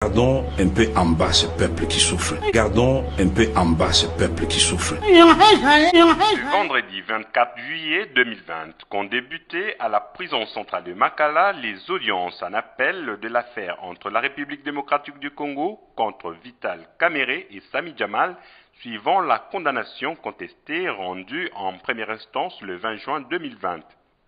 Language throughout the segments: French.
Gardons un peu en bas ce peuple qui souffre. Gardons un peu en bas ce peuple qui souffre. Le vendredi 24 juillet 2020, qu'ont débuté à la prison centrale de Makala les audiences en appel de l'affaire entre la République démocratique du Congo contre Vital Kamerhe et Sami Jamal, suivant la condamnation contestée rendue en première instance le 20 juin 2020.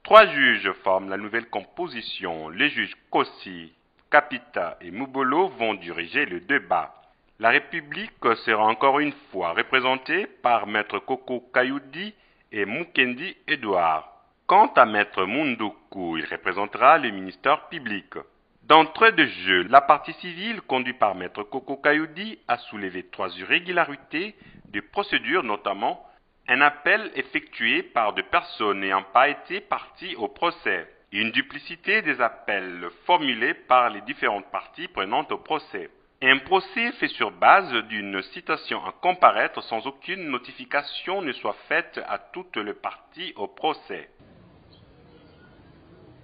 3 juges forment la nouvelle composition. Les juges Kossi, Kapita et Mubolo vont diriger le débat. La République sera encore une fois représentée par Maître Koko Kayoudi et Mukendi Edouard. Quant à Maître Munduku, il représentera le ministère public. D'entrée de jeu, la partie civile conduite par Maître Koko Kayoudi a soulevé 3 irrégularités de procédure, notamment un appel effectué par 2 personnes n'ayant pas été parties au procès. Une duplicité des appels formulés par les différentes parties prenantes au procès. Un procès fait sur base d'une citation à comparaître sans aucune notification ne soit faite à toutes les parties au procès.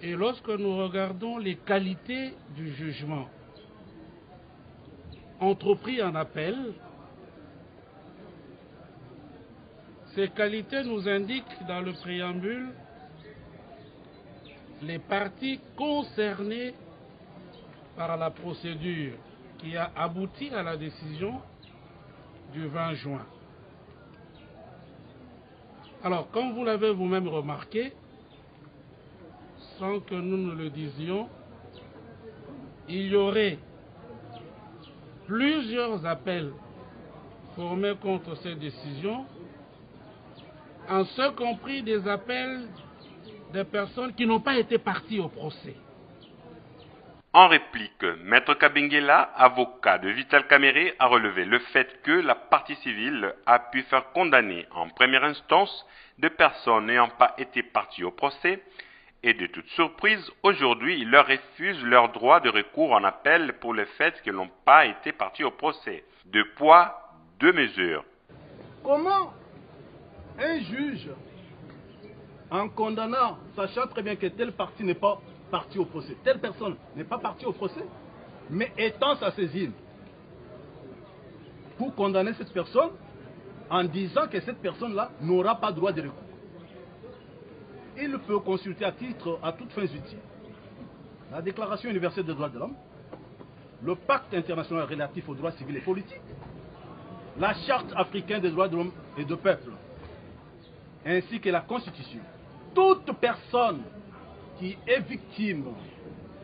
Et lorsque nous regardons les qualités du jugement entrepris en appel, ces qualités nous indiquent dans le préambule les parties concernées par la procédure qui a abouti à la décision du 20 juin. Alors, comme vous l'avez vous-même remarqué, sans que nous ne le disions, il y aurait plusieurs appels formés contre ces décisions, en ce compris des appels des personnes qui n'ont pas été parties au procès. En réplique, Maître Kabengela, avocat de Vital Kamerhe, a relevé le fait que la partie civile a pu faire condamner en première instance 2 personnes n'ayant pas été parties au procès et de toute surprise, aujourd'hui, il leur refuse leur droit de recours en appel pour le fait qu'ils n'ont pas été partis au procès. 2 poids, 2 mesures. Comment un juge, en condamnant, sachant très bien que telle partie n'est pas partie au procès, telle personne n'est pas partie au procès, mais étend sa saisine pour condamner cette personne en disant que cette personne-là n'aura pas droit de recours. Il peut consulter à toutes fins utiles la Déclaration universelle des droits de l'homme, le Pacte international relatif aux droits civils et politiques, la Charte africaine des droits de l'homme et de peuple, ainsi que la Constitution. Toute personne qui est victime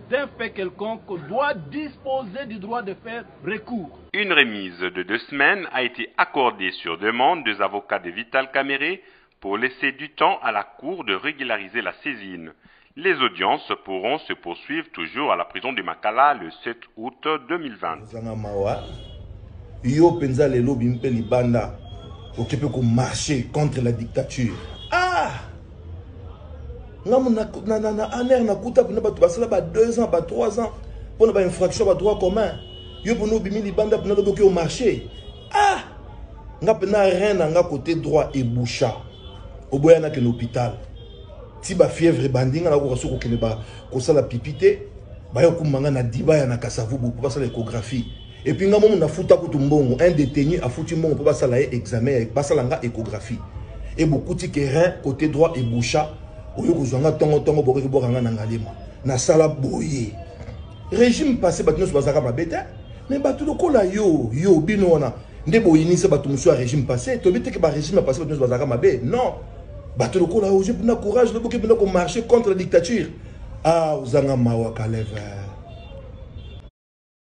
d'un fait quelconque doit disposer du droit de faire recours. Une remise de 2 semaines a été accordée sur demande des avocats de Vital Kamerhe pour laisser du temps à la Cour de régulariser la saisine. Les audiences pourront se poursuivre toujours à la prison de Makala le 7 août 2020. Yo penza lelo bimpe libanda okepe ko marcher contre la dictature. Ah! Na aner na kuta bina batu basala ba 2 ans, ba 3 ans pour na infraction ba droit commun. Yo bono bimi libanda bina loboke au marché. Ah! Nga pena rien nga côté droit et boucha. Oboya na ke l'hôpital. Ti ba fièvre bandinga na ko soko kene ba ko sala pipité ba yo kumanga na diba ya na kasavubu pour passer l'échographie. Et puis, on a foutu un détenu a foutu mon pour passer l'examen, passer l'échographie. Et beaucoup de terrain côté droit et boucha, au lieu que tongo pour que na sala boye. Régime passé battu sur bazaka mabeta, mais battu le kola yo bino na ndebo initié battu monsieur régime passé, to bité que ba régime passé battu sur bazaka mabé. Non. Battu le kola yo j'ai courage le boké bino ko marcher contre la dictature. Ah, uzanga mawa kaleva.